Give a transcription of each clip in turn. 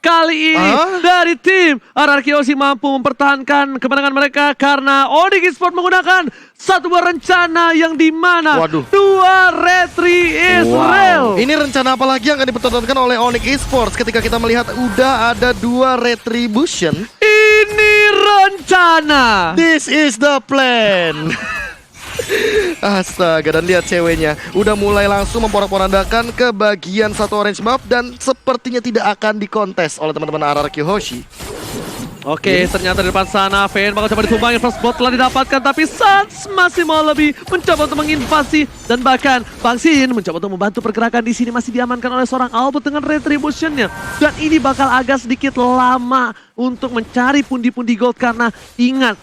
kali ini dari tim RRQ Hoshi mampu mempertahankan kemenangan mereka karena Onyx Esports menggunakan satu buah rencana yang dimana dua retri Israel. Ini rencana apa lagi yang akan dipertontonkan oleh Onyx Esports ketika kita melihat udah ada dua retribution? Ini rencana. This is the plan. Astaga, dan lihat ceweknya udah mulai langsung memporak-porandakan ke bagian satu orange buff dan sepertinya tidak akan dikontes oleh teman-teman RRQ Hoshi. Oke, ternyata di depan sana Vayne bakal coba ditumbangin, first blood telah didapatkan, tapi Sans masih mau lebih mencoba untuk menginvasi dan bahkan Bang Sin mencoba untuk membantu pergerakan di sini masih diamankan oleh seorang Albert dengan retributionnya. Dan ini bakal agak sedikit lama untuk mencari pundi-pundi gold karena ingat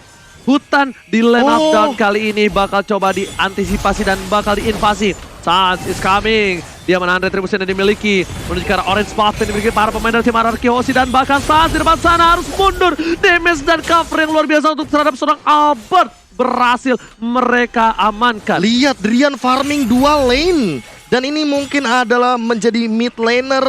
hutan di lane up down kali ini bakal coba diantisipasi dan bakal diinvasi. Sans is coming. Dia menahan retribution yang dimiliki menuju ke arah orange buff yang dimiliki para pemain dari tim RRQ Hoshi dan bahkan Sans di depan sana harus mundur. Damage dan cover yang luar biasa untuk terhadap seorang Albert berhasil mereka amankan. Lihat Drian farming dua lane. Dan ini mungkin adalah menjadi mid laner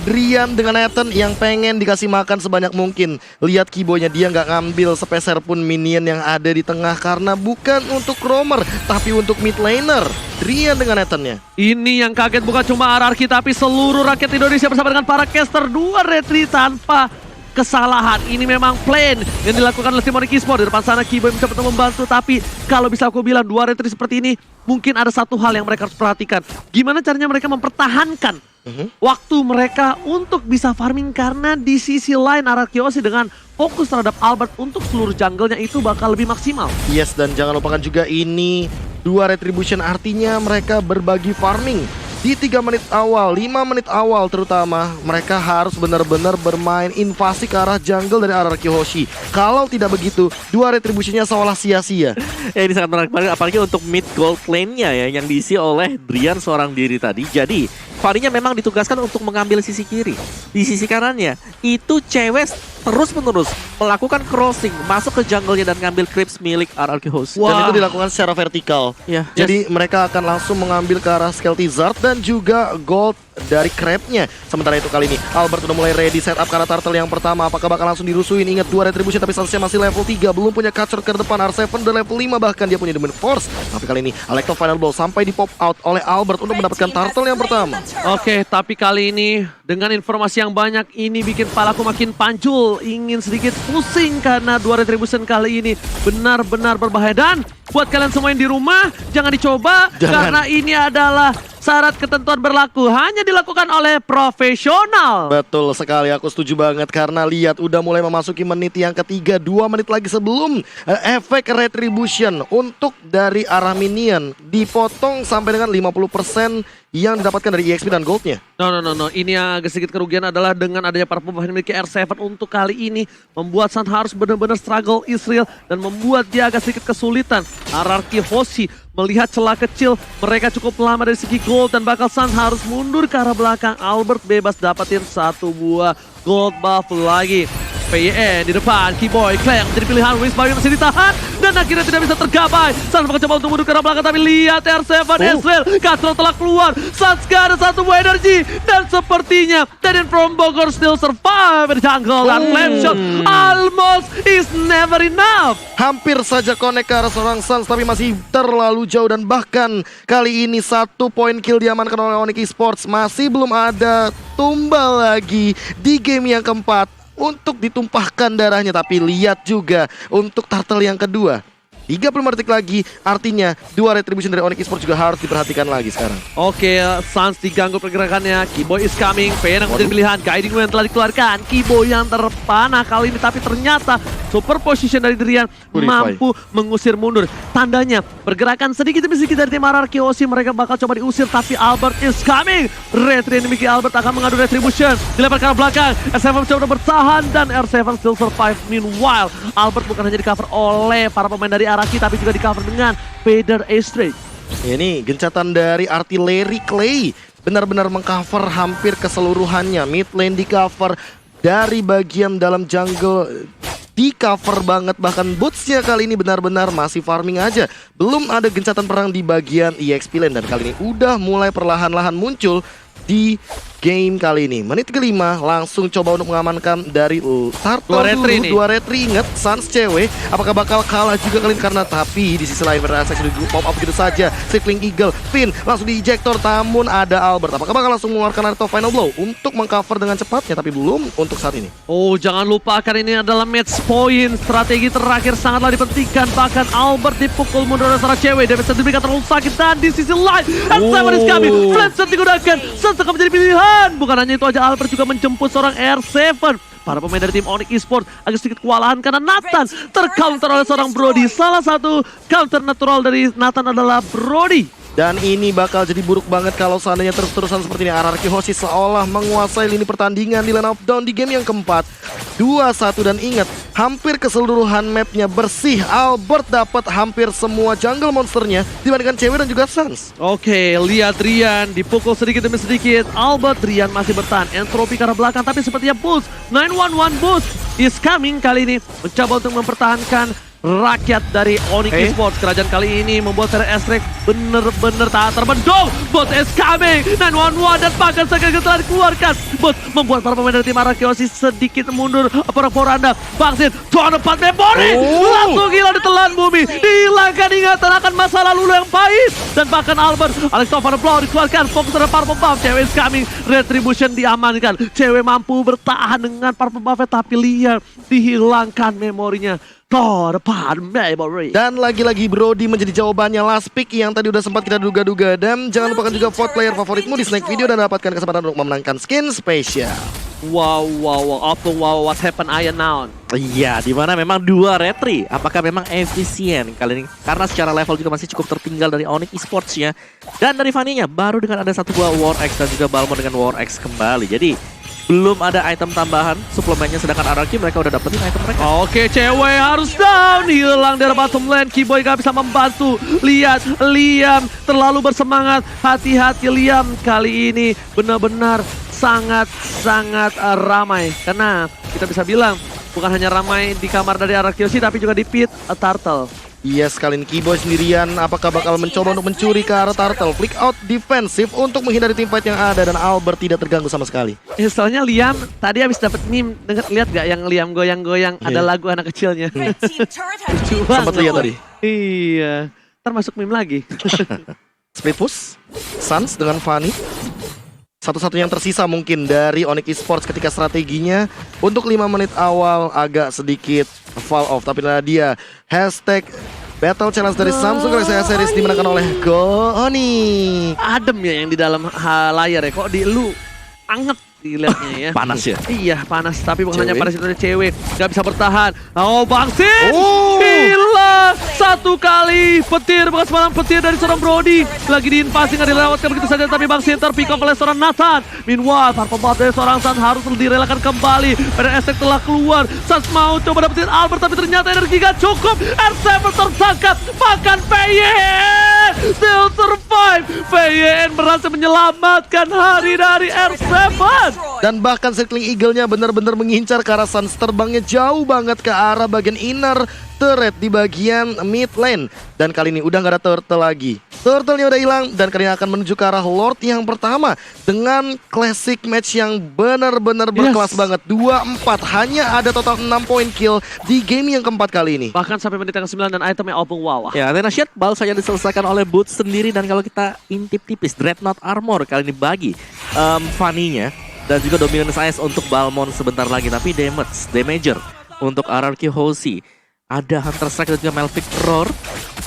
Drian dengan Nathan yang pengen dikasih makan sebanyak mungkin. Lihat keyboardnya, dia nggak ngambil sepeser pun minion yang ada di tengah karena bukan untuk roamer tapi untuk mid laner. Drian dengan Nathannya. Ini yang kaget bukan cuma RRQ tapi seluruh rakyat Indonesia bersama dengan para caster. Dua retri tanpa kesalahan. Ini memang plan yang dilakukan oleh tim Onyx Esports. Di depan sana Keyboy mencoba untuk membantu, tapi kalau bisa aku bilang dua retri seperti ini mungkin ada satu hal yang mereka harus perhatikan. Gimana caranya mereka mempertahankan waktu mereka untuk bisa farming, karena di sisi lain RRQ Hoshi dengan fokus terhadap Albert untuk seluruh jungle-nya itu bakal lebih maksimal. Yes, dan jangan lupakan juga ini dua retribution, artinya mereka berbagi farming. Di 3 menit awal, 5 menit awal terutama, mereka harus benar-benar bermain invasi ke arah jungle dari RRQ Hoshi. Kalau tidak begitu, dua retribusinya seolah sia-sia. Ini sangat menarik, apalagi untuk mid gold lane-nya ya, yang diisi oleh Drian seorang diri tadi. Jadi, Farinya memang ditugaskan untuk mengambil sisi kiri. Di sisi kanannya, itu cewek terus-menerus melakukan crossing, masuk ke jungle-nya dan ngambil creeps milik RRQ Hoshi. Dan itu dilakukan secara vertikal. Jadi mereka akan langsung mengambil ke arah Skelty Zard dan juga gold dari crab-nya. Sementara itu kali ini Albert udah mulai ready setup ke arah turtle yang pertama. Apakah bakal langsung dirusuin? Ingat dua retribution tapi statusnya masih level 3. Belum punya catcher ke depan. R7 udah level 5, bahkan dia punya Dominant Force. Tapi kali ini Alecto final ball sampai di pop out oleh Albert untuk mendapatkan turtle yang pertama. Oke, tapi kali ini dengan informasi yang banyak ini bikin kepalaku makin pancul. Ingin sedikit pusing karena dua retribution kali ini benar-benar berbahaya. Dan buat kalian semua yang di rumah, jangan dicoba. Karena ini adalah syarat ketentuan berlaku hanya dilakukan oleh profesional. Betul sekali, aku setuju banget karena lihat udah mulai memasuki menit yang ketiga, 2 menit lagi sebelum efek retribution untuk dari arah minion dipotong sampai dengan 50% yang didapatkan dari EXP dan goldnya. No. Ini yang agak sedikit kerugian adalah dengan adanya para pemain memiliki R7 untuk kali ini membuat San harus benar-benar struggle Israel dan membuat dia agak sedikit kesulitan. RRQ Hoshi melihat celah kecil, mereka cukup lama dari segi gold dan bakal San harus mundur ke arah belakang. Albert bebas dapatin satu buah gold buff lagi. PYN di depan, Keyboy, Clank jadi pilihan, Wisbayu masih ditahan dan akhirnya tidak bisa tergapai. Sans mencoba untuk mundur ke arah belakang tapi lihat R7 Israel, Castro telah keluar. Sans gak ada satu buah energi dan sepertinya Tedin from Bogor still survive in jungle dan flame shot almost is never enough. Hampir saja connect ke arah seorang Sans tapi masih terlalu jauh dan bahkan kali ini 1 poin kill diamankan oleh Onyx Esports. Masih belum ada tumbal lagi di game yang keempat untuk ditumpahkan darahnya, tapi lihat juga untuk turtle yang kedua 30 detik lagi, artinya dua retribution dari Onyx Esports juga harus diperhatikan lagi sekarang. Oke, Sans diganggu pergerakannya, Keyboy is coming, PN yang menjadi pilihan, Guiding Wind telah dikeluarkan, Keyboy yang terpanah kali ini tapi ternyata super position dari Drian mampu mengusir mundur. Tandanya pergerakan sedikit demi sedikit dari tim RRQ Hoshi, mereka bakal coba diusir tapi Albert is coming. Retri yang dimiliki Albert akan mengadu retribution, dilempar ke arah belakang, R7 mencoba bertahan dan R7 still survive. Meanwhile, Albert bukan hanya di cover oleh para pemain dari RRQ tapi juga di cover dengan Vader Astray. Ini gencatan dari artileri Clay benar-benar mengcover hampir keseluruhannya. Mid lane di cover, dari bagian dalam jungle di cover banget, bahkan bootsnya kali ini benar-benar masih farming aja. Belum ada gencatan perang di bagian EXP lane dan kali ini udah mulai perlahan-lahan muncul di game kali ini. Menit kelima langsung coba untuk mengamankan dari Turtle Dua retri nih. Dua retri, inget Suns cewek. Apakah bakal kalah juga kali ini? Karena tapi di sisi lain berasa sudah pop up gitu saja. Circling Eagle, Finn langsung di ejector, namun ada Albert. Apakah bakal langsung mengeluarkan Naruto Final Blow untuk mengcover dengan cepatnya? Tapi belum untuk saat ini. Oh, jangan lupakan ini adalah match point. Strategi terakhir sangatlah dipentingkan. Bahkan Albert dipukul mundur oleh seorang cewek. Damage yang diberikan terlalu sakit. Dan di sisi lain, Seven is coming. Flash digunakan. Sesuka menjadi pilihan. Bukan hanya itu aja, Albert juga menjemput seorang R7. Para pemain dari tim Onyx Esports agak sedikit kewalahan karena Nathan tercounter oleh seorang Brody. Salah satu counter natural dari Nathan adalah Brody. Dan ini bakal jadi buruk banget kalau seandainya terus-terusan seperti ini. RRQ Hoshi seolah menguasai lini pertandingan di line of down di game yang keempat. 2-1 dan ingat, hampir keseluruhan mapnya bersih. Albert dapat hampir semua jungle monsternya dibandingkan cewek dan juga Suns. Oke, lihat Rian dipukul sedikit demi sedikit. Albert, Rian masih bertahan. Entropy ke arah belakang, tapi sepertinya Boost 911 Boost is coming kali ini. Mencoba untuk mempertahankan rakyat dari Onyx Esports. Kerajaan kali ini membuat seri S-Rex bener-bener tak terbendung. Bot is coming, 911 dan bahkan sekali telah dikeluarkan. Bot membuat para pemain dari tim Arakiosi sedikit mundur. Poranda, Bangsin, tuan 4 memori. Langsung gila ditelan bumi. Dihilangkan ingatan akan masa lalu yang pahit. Dan bahkan Albert, Alex Tovan Blau dikeluarkan. Fokus terhadap Purple Buff. Cewek is coming, Retribution diamankan. Cewek mampu bertahan dengan Purple Buff, tapi lihat dihilangkan memorinya. Depan memory. Dan lagi-lagi Brody menjadi jawabannya. Last pick yang tadi udah sempat kita duga-duga. Dan jangan lupakan juga vote player favoritmu di Snack Video dan dapatkan kesempatan untuk memenangkan skin spesial. Wow, what happened Iron now? Iya, dimana memang 2 retri. Apakah memang efisien kali ini? Karena secara level juga masih cukup tertinggal dari Onyx Esports ya. Dan dari Fanny-nya baru dengan ada 1 buah War X dan juga Balmond dengan War X kembali. Jadi belum ada item tambahan suplemennya, sedangkan RRQ mereka udah dapetin item mereka. Oke, cewek harus down. Hilang dari bottom lane. Keyboy gak bisa membantu. Lihat, Liam terlalu bersemangat. Hati-hati Liam. Kali ini benar-benar sangat-sangat ramai. Karena kita bisa bilang bukan hanya ramai di kamar dari RRQ tapi juga di pit Turtle. Iya, sekalian Keyboy sendirian. Apakah bakal mencoba untuk mencuri ke arah Turtle? Flick out defensif untuk menghindari teamfight yang ada. Dan Albert tidak terganggu sama sekali. Soalnya Liam tadi habis dapet meme. Lihat gak yang Liam goyang-goyang? Ada lagu anak kecilnya. Lucu banget. Sempat lihat tadi. Iya. Ntar masuk meme lagi. Split push, Suns dengan Fanny. Satu-satunya yang tersisa mungkin dari Onyx Esports ketika strateginya untuk 5 menit awal agak sedikit fall off. Tapi dia hashtag Battle Challenge dari Samsung Galaxy S Series dimenangkan oleh Goni. Adem ya yang di dalam layar ya. Kok di lu anget dilihatnya ya. Panas ya? Iya panas, tapi bukan Cewek. hanya panas itu ada cewek. Gak bisa bertahan. Oh Bangsin, Oh. gila. 1 kali petir, bekas malam petir dari seorang Brody. Lagi diinvasi, gak dilewatkan begitu saja, tapi Bangsin terpick up oleh seorang Nathan. Meanwhile, Purple Buff dari seorang Suns harus direlakan kembali. Pada Estek telah keluar. Suns mau coba dapetin Albert, tapi ternyata energi gak cukup. R7 tersangkat, bahkan PYN still survive. PYN berhasil menyelamatkan hari dari R7. Dan bahkan Circling Eagle-nya benar-benar mengincar ke arah Suns. Terbangnya jauh banget ke arah bagian inner turret di bagian mid lane. Dan kali ini udah gak ada turtle lagi. Turtle-nya udah hilang dan kali ini akan menuju ke arah Lord yang pertama. Dengan classic match yang benar-benar berkelas banget. 2-4, hanya ada total 6 point kill di game yang keempat kali ini. Bahkan sampai menit yang 9 dan itemnya open wow. Ya, Athena Shield baru saja diselesaikan oleh Boots sendiri. Dan kalau kita intip tipis, Dreadnought Armor kali ini bagi Fanny-nya dan juga Dominance Ice untuk Balmond sebentar lagi. Tapi damager untuk RRQ Hoshi. Ada Hunter Strike dan juga Melvic Roar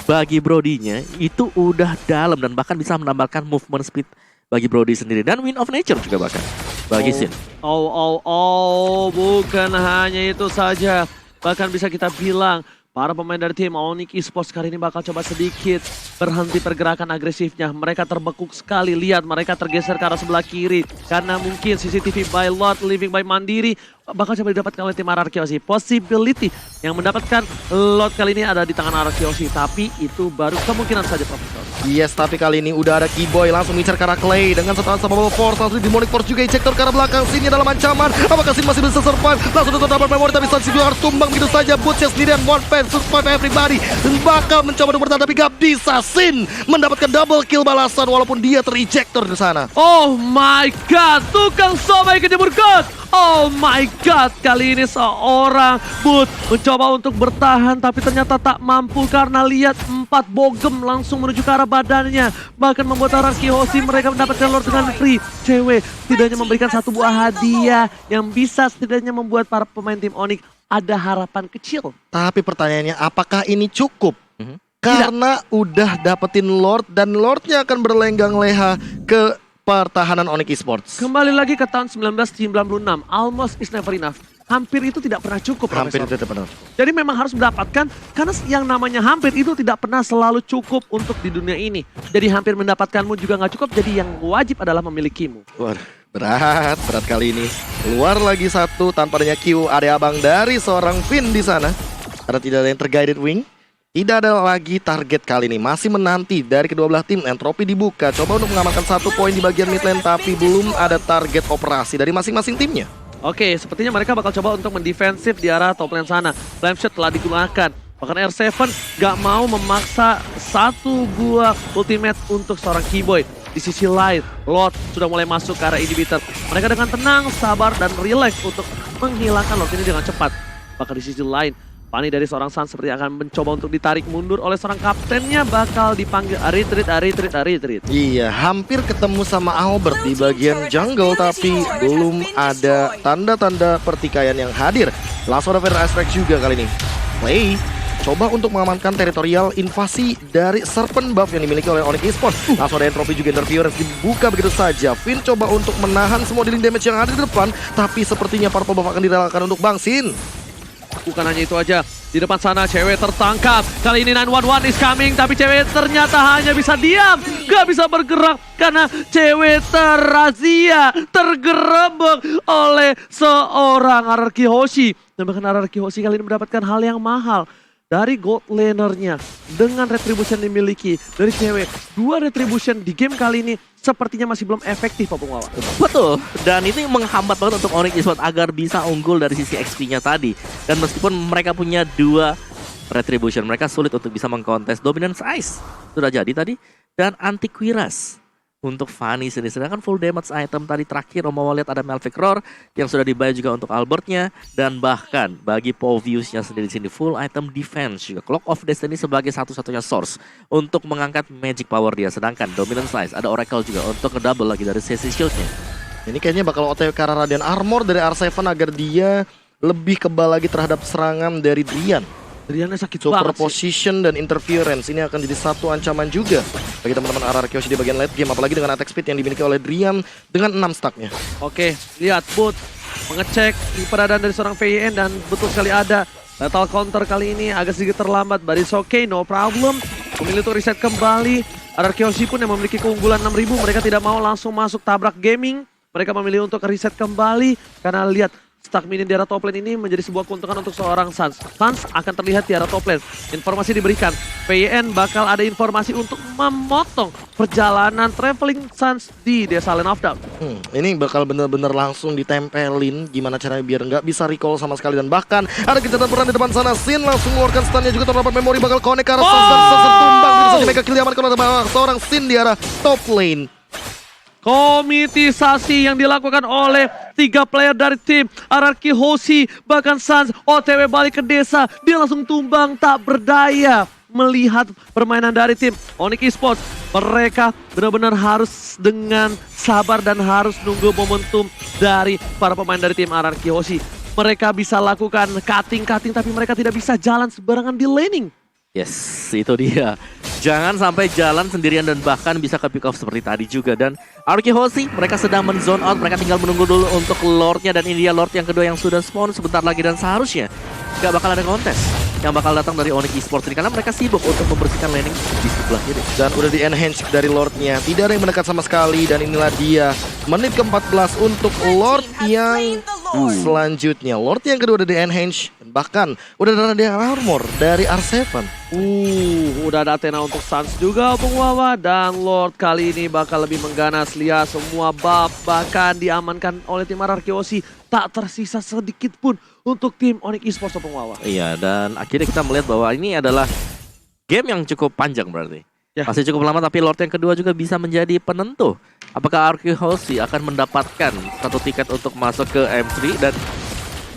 bagi Brody-nya. Itu udah dalam dan bahkan bisa menambahkan movement speed bagi Brody sendiri. Dan Wind of Nature juga bahkan bagi Sin. Bukan hanya itu saja. Bahkan bisa kita bilang para pemain dari tim Onyx Esports kali ini bakal coba sedikit berhenti pergerakan agresifnya. Mereka terbekuk sekali. Lihat mereka tergeser ke arah sebelah kiri. Karena mungkin CCTV by Lot, Living by Mandiri bakal coba didapatkan oleh tim RRQ. Possibility yang mendapatkan lot kali ini ada di tangan RRQ, tapi itu baru kemungkinan saja, Profesor. Yes, tapi kali ini udah ada Keyboy langsung ngincar ke arah Clay dengan setelah Unstoppable Force, langsung Demonic Force juga ejector ke arah belakang. Sin dalam ancaman, apakah Sin masih bisa survive? Langsung dapat memory, tapi Sun juga harus tumbang begitu saja. Bootsnya sendirian, one fan, survive everybody, dan bakal mencoba untuk bertahan, tapi gak bisa. Sin mendapatkan double kill balasan walaupun dia terejector di sana. Oh my god, tukang somai kejemur god. Oh my god, kali ini seorang Boot mencoba untuk bertahan tapi ternyata tak mampu karena lihat 4 bogem langsung menuju ke arah badannya. Bahkan membuat RRQ Hoshi mereka mendapatkan Lord dengan free. Cewek setidaknya memberikan satu buah hadiah yang bisa setidaknya membuat para pemain tim Onyx ada harapan kecil. Tapi pertanyaannya, apakah ini cukup? Karena udah dapetin Lord dan Lordnya akan berlenggang leha ke pertahanan Onyx Esports. Kembali lagi ke tahun 1996, almost is never enough. Hampir itu tidak pernah cukup, Hampir Profesor. itu tidak benar. Jadi memang harus mendapatkan, karena yang namanya hampir itu tidak pernah selalu cukup untuk di dunia ini. Jadi hampir mendapatkanmu juga nggak cukup, jadi yang wajib adalah memilikimu. Waduh, berat kali ini. Keluar lagi satu tanpa adanya Q, ada abang dari seorang Finn di sana. Karena tidak ada yang terguided wing. Tidak ada lagi target kali ini, masih menanti dari kedua belah tim. Entropi dibuka, coba untuk mengamankan 1 poin di bagian mid lane, tapi belum ada target operasi dari masing-masing timnya. Oke, sepertinya mereka bakal coba untuk mendefensif di arah top lane sana. Flame shot telah digunakan. Bahkan R7 gak mau memaksa satu buah ultimate untuk seorang Keyboy. Di sisi lain, Lord sudah mulai masuk ke arah inhibitor. Mereka dengan tenang, sabar, dan relax untuk menghilangkan Lord ini dengan cepat. Bahkan di sisi lain, Fanny dari seorang Sun seperti akan mencoba untuk ditarik mundur oleh seorang kaptennya, bakal dipanggil retreat. Iya, hampir ketemu sama Albert di bagian jungle, tapi belum ada tanda-tanda pertikaian yang hadir. Langsung ada Fire Aspect juga kali ini. Play coba untuk mengamankan teritorial invasi dari Serpent buff yang dimiliki oleh Onyx Esports. Langsung ada Entropy juga, interference dibuka begitu saja. Finn coba untuk menahan semua dealing damage yang ada di depan, tapi sepertinya para buff akan direlakan untuk Bang Sin. Bukan hanya itu aja, di depan sana cewek tertangkap. Kali ini 911 is coming, tapi cewek ternyata hanya bisa diam, gak bisa bergerak karena cewek terrazia, tergerebek oleh seorang RRQ Hoshi. Dan bahkan RRQ Hoshi kali ini mendapatkan hal yang mahal dari gold lanernya dengan retribution dimiliki dari cewek. 2 retribution di game kali ini sepertinya masih belum efektif, Pak Punggawa. Betul, dan itu yang menghambat banget untuk Onyx Esports agar bisa unggul dari sisi XP-nya tadi. Dan meskipun mereka punya 2 retribution, mereka sulit untuk bisa mengkontes Dominance Ice. Sudah jadi tadi, dan Anti Cuirass untuk Fanny sendiri. Sedangkan full damage item tadi terakhir, mau lihat ada Malphite Roar yang sudah dibayar juga untuk Albertnya. Dan bahkan bagi Povius-nya sendiri di sini full item defense juga. Clock of Destiny sebagai satu-satunya source untuk mengangkat magic power dia. Sedangkan Dominant Slice ada Oracle juga untuk ngedouble lagi dari sisi shield-nya. Ini kayaknya bakal OTW ke arah Radiant Armor dari R7 agar dia lebih kebal lagi terhadap serangan dari Drian. Driannya sakit banget sih. Superposition dan interference ini akan jadi satu ancaman juga bagi teman-teman RRQ di bagian late game, apalagi dengan attack speed yang dimiliki oleh Drian dengan 6 stacknya. Oke, lihat Boot mengecek keberadaan dari seorang VIN dan betul sekali ada lethal counter kali ini agak sedikit terlambat, but it's okay, no problem. Memilih untuk reset kembali. RRQ pun yang memiliki keunggulan 6.000, mereka tidak mau langsung masuk tabrak gaming. Mereka memilih untuk reset kembali karena lihat stack minion di arah top lane ini menjadi sebuah keuntungan untuk seorang Suns. Suns akan terlihat di arah top lane. Informasi diberikan. PIN bakal ada informasi untuk memotong perjalanan traveling Suns di desa Land of Doubt. Ini bakal bener-bener langsung ditempelin. Gimana caranya biar nggak bisa recall sama sekali. Dan bahkan ada kejahatan peran di depan sana. Sin langsung mengeluarkan stunnya juga terdapat memori bakal connect ke arah Suns. Dan Suns tertumbang. Bisa saja mega kill diamankan oleh seorang Sin di arah top lane. Komitisasi yang dilakukan oleh 3 player dari tim RRQ Hoshi, bahkan Suns OTW balik ke desa, dia langsung tumbang tak berdaya melihat permainan dari tim Onyx Esports. Mereka benar-benar harus dengan sabar dan harus nunggu momentum dari para pemain dari tim RRQ Hoshi. Mereka bisa lakukan cutting tapi mereka tidak bisa jalan sembarangan di laning. Yes, itu dia. Jangan sampai jalan sendirian dan bahkan bisa ke pick off seperti tadi juga. Dan RRQ Hoshi, mereka sedang men-zone out. Mereka tinggal menunggu dulu untuk Lordnya. Dan ini dia Lord yang kedua yang sudah spawn sebentar lagi. Dan seharusnya gak bakal ada kontes yang bakal datang dari Onyx Esports ini. Karena mereka sibuk untuk membersihkan laning di sebelah kiri. Dan udah di-enhance dari Lordnya. Tidak ada yang mendekat sama sekali. Dan inilah dia menit ke-14 untuk Lord yang Selanjutnya Lord yang kedua ada di Enhance. Dan bahkan udah ada armor dari R7. Udah ada Athena untuk Suns juga Opung Wawa. Dan Lord kali ini bakal lebih mengganas. Lihat semua buff bahkan diamankan oleh tim RRQ Osi. Tak tersisa sedikit pun untuk tim Onyx Esports Opung Wawa. Iya, dan akhirnya kita melihat bahwa ini adalah game yang cukup panjang berarti. Ya. Masih cukup lama, tapi Lord yang kedua juga bisa menjadi penentu. Apakah RRQ Hoshi akan mendapatkan satu tiket untuk masuk ke M3 dan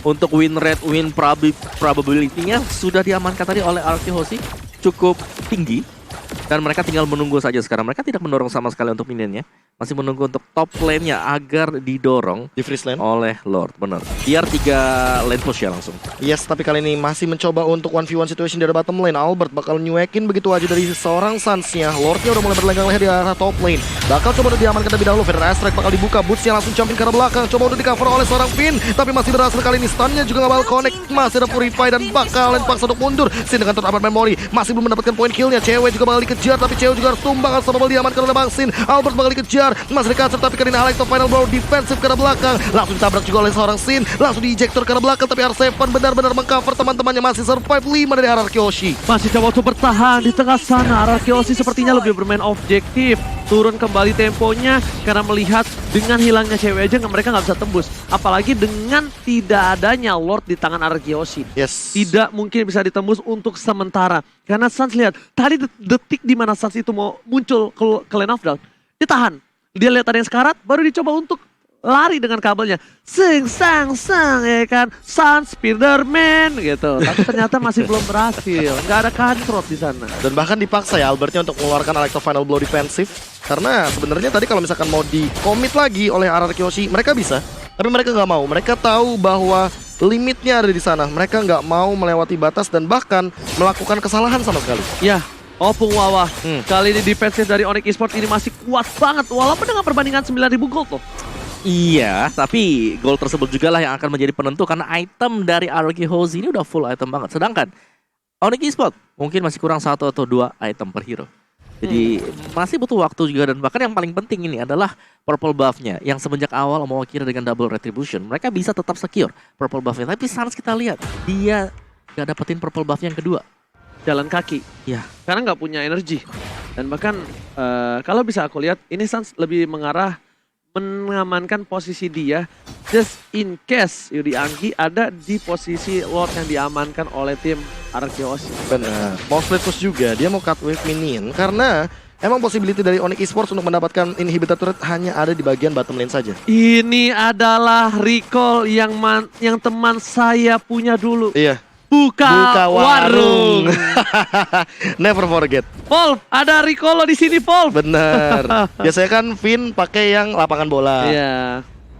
untuk win rate, win probability-nya sudah diamankan tadi oleh RRQ Hoshi cukup tinggi. Dan mereka tinggal menunggu saja sekarang. Mereka tidak mendorong sama sekali untuk minionnya. Masih menunggu untuk top lane-nya agar didorong Di freeze lane. oleh Lord, benar. Biar 3 lane push ya langsung. Yes, tapi kali ini masih mencoba untuk 1v1 situation dari bottom lane. Albert bakal nyuekin begitu aja dari seorang Suns-nya. Lordnya udah mulai berlenggang leher di arah top lane. Bakal coba untuk diamankan terlebih dahulu. Feder Astrek bakal dibuka. Boots-nya langsung jumping ke arah belakang. Coba untuk di cover oleh seorang Finn. Tapi masih berhasil kali ini. Stun-nya juga gak bakal connect. Masih ada Purify dan bakalan paksa untuk mundur. Sin dengan turn memory. Masih belum mendapatkan poin kill-nya. Cewek juga bakal dikejar. Tapi Cewek juga harus tumbang. Unstoppable diamankan oleh Bang Sin. Albert bakal dikejar. Masih dikasar tapi kali ini Alex top final blow. Defensif ke arah belakang. Langsung ditabrak juga oleh seorang Sin. Langsung di-ejector ke arah belakang. Tapi R7 benar-benar mengcover teman-temannya. Masih survive 5 dari RRQ Hoshi. Masih coba untuk bertahan di tengah sana. RRQ Osi sepertinya lebih bermain objektif. Turun kembali temponya karena melihat dengan hilangnya cewek aja mereka nggak bisa tembus. Apalagi dengan tidak adanya Lord di tangan RRQ Osi. Yes. Tidak mungkin bisa ditembus untuk sementara. Karena Suns lihat, tadi detik di mana Suns itu mau muncul ke lane of down, ditahan. Dia lihat ada yang sekarat, baru dicoba untuk lari dengan kabelnya. Sing, sang, ya kan. Suns, Spiderman gitu. Tapi ternyata masih belum berhasil. Nggak ada control di sana. Dan bahkan dipaksa ya Albertnya untuk mengeluarkan Electro Final Blow defensif. Karena sebenarnya tadi kalau misalkan mau di-commit lagi oleh RRQ Hoshi, mereka bisa. Tapi mereka nggak mau. Mereka tahu bahwa limitnya ada di sana. Mereka nggak mau melewati batas dan bahkan melakukan kesalahan sama sekali. Ya, Opung Wawa. Kali ini defensif dari Onyx Esports ini masih kuat banget. Walaupun dengan perbandingan 9.000 gold loh. Iya, tapi gol tersebut juga lah yang akan menjadi penentu karena item dari RRQ Hoshi ini udah full item banget. Sedangkan Onyx Esports mungkin masih kurang 1 atau 2 item per hero. Jadi masih butuh waktu juga, dan bahkan yang paling penting ini adalah purple buff-nya yang semenjak awal Omowakira dengan double retribution mereka bisa tetap secure purple buff-nya. Tapi Suns kita lihat dia gak dapetin purple buff yang kedua. Jalan kaki. Ya, Karena nggak punya energi. Dan bahkan kalau bisa aku lihat ini Suns lebih mengarah mengamankan posisi dia just in case Yudi Anggi ada di posisi Lord yang diamankan oleh tim RRQ Hoshi. Benar. Mau split push juga, dia mau cut wave minion karena emang possibility dari Onyx Esports untuk mendapatkan inhibitor turret hanya ada di bagian bottom lane saja. Ini adalah recall yang teman saya punya dulu. Iya. Buka warung. Never forget. Paul, ada recall lo di sini, Paul. Bener. Biasanya kan Vin pakai yang lapangan bola. Iya.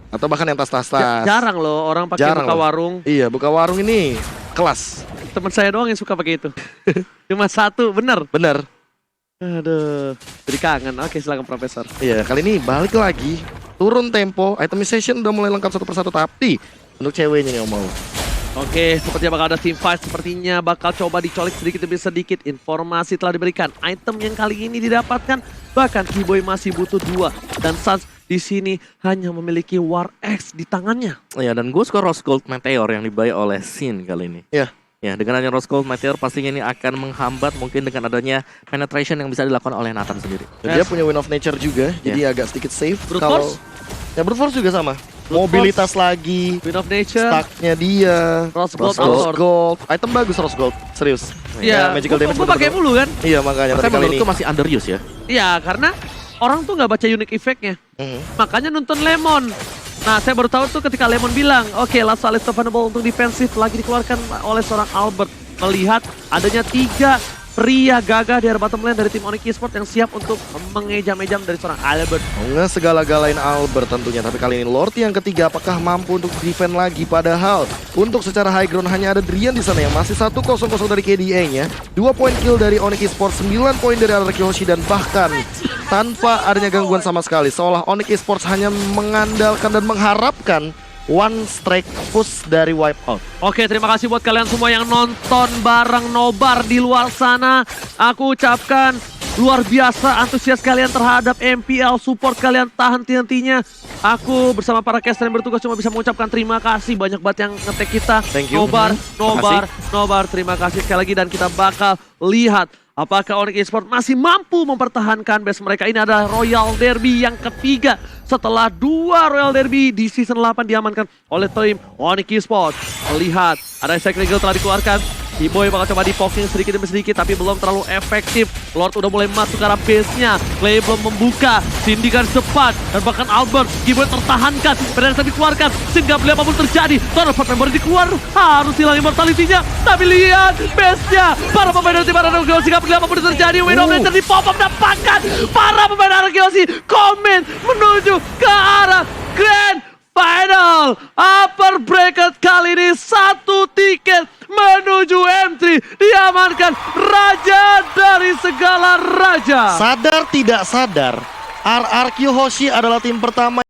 Atau bahkan yang tas-tas. Jarang loh orang pakai Jarang buka loh. warung. Iya, buka warung ini kelas. Teman saya doang yang suka pakai itu. Cuma satu, bener. Bener. Aduh, jadi kangen. Oke, silakan Profesor. Iya, kali ini balik lagi. Turun tempo, itemization udah mulai lengkap satu persatu. Tapi untuk ceweknya nih mau. Oke, sepertinya bakal ada team fight. Sepertinya bakal coba dicolik sedikit demi sedikit. Informasi telah diberikan. Item yang kali ini didapatkan. Bahkan Keyboy masih butuh 2. Dan Suns di sini hanya memiliki War X di tangannya. iya, dan gue suka Rose Gold Meteor yang dibayar oleh Sin kali ini. Iya. Ya, dengan adanya Rose Gold Meteor pastinya ini akan menghambat mungkin dengan adanya penetration yang bisa dilakukan oleh Nathan sendiri. Dan dia punya Win of Nature juga, jadi agak sedikit safe. Brute Kalau Force? ya Brute Force juga sama. Brute Mobilitas lagi, Win of Nature. stacknya dia, Rose Gold, Rose Outward. Gold. Item bagus Rose Gold, serius. Iya, Magical damage gue pakai bener-bener. mulu kan. Iya makanya Tapi tapi kali ini. menurutku masih underuse ya. Iya, karena orang tuh nggak baca unique effect-nya. Makanya nonton Lemon. Nah, saya baru tahu tuh ketika Lemon bilang, oke, Last Alice Topanable untuk defensif lagi dikeluarkan oleh seorang Albert. Melihat adanya 3 pria gagah di area bottom lane dari tim Onyx Esports yang siap untuk mengejam-ejam dari seorang Albert. Nggak segala-galain Albert tentunya, tapi kali ini Lord yang ketiga apakah mampu untuk defend lagi? Padahal untuk secara high ground hanya ada Drian di sana yang masih 1-0 dari KDA-nya, 2 poin kill dari Onyx Esports, 9 poin dari RRQ Hoshi, dan bahkan tanpa adanya gangguan sama sekali, seolah Onyx Esports hanya mengandalkan dan mengharapkan one strike push dari Wipeout. Oke, terima kasih buat kalian semua yang nonton bareng Nobar di luar sana. Aku ucapkan luar biasa antusias kalian terhadap MPL, support kalian tahan henti-hentinya. Aku bersama para caster yang bertugas cuma bisa mengucapkan terima kasih, banyak banget yang ngetek kita. Thank you. Nobar, terima kasih sekali lagi dan kita bakal lihat apakah Onyx Esports masih mampu mempertahankan base mereka. Ini adalah Royal Derby yang ketiga setelah 2 Royal Derby di season 8 diamankan oleh tim Onyx Esports. Lihat, ada Sacred Eagle telah dikeluarkan. T-Boy bakal coba di-poking sedikit demi sedikit tapi belum terlalu efektif. Lord udah mulai masuk ke arah base-nya. Clay belum membuka. Cindy kan cepat. Dan bahkan Albert, T-Boy tertahankan. Pedasa dikeluarkan. Sehingga beli apapun terjadi. Tornovat member dikeluar. Harus hilang immortality-nya. Tapi lihat base-nya. Para pemain dari tim Araki gak peduli apapun terjadi. Window Blazer di pop-up dapatkan. Para pemain Araki komen menuju ke arah Grand Final. Upper bracket kali ini 1 tiket menuju M3 diamankan raja dari segala raja. Sadar tidak sadar, RRQ Hoshi adalah tim pertama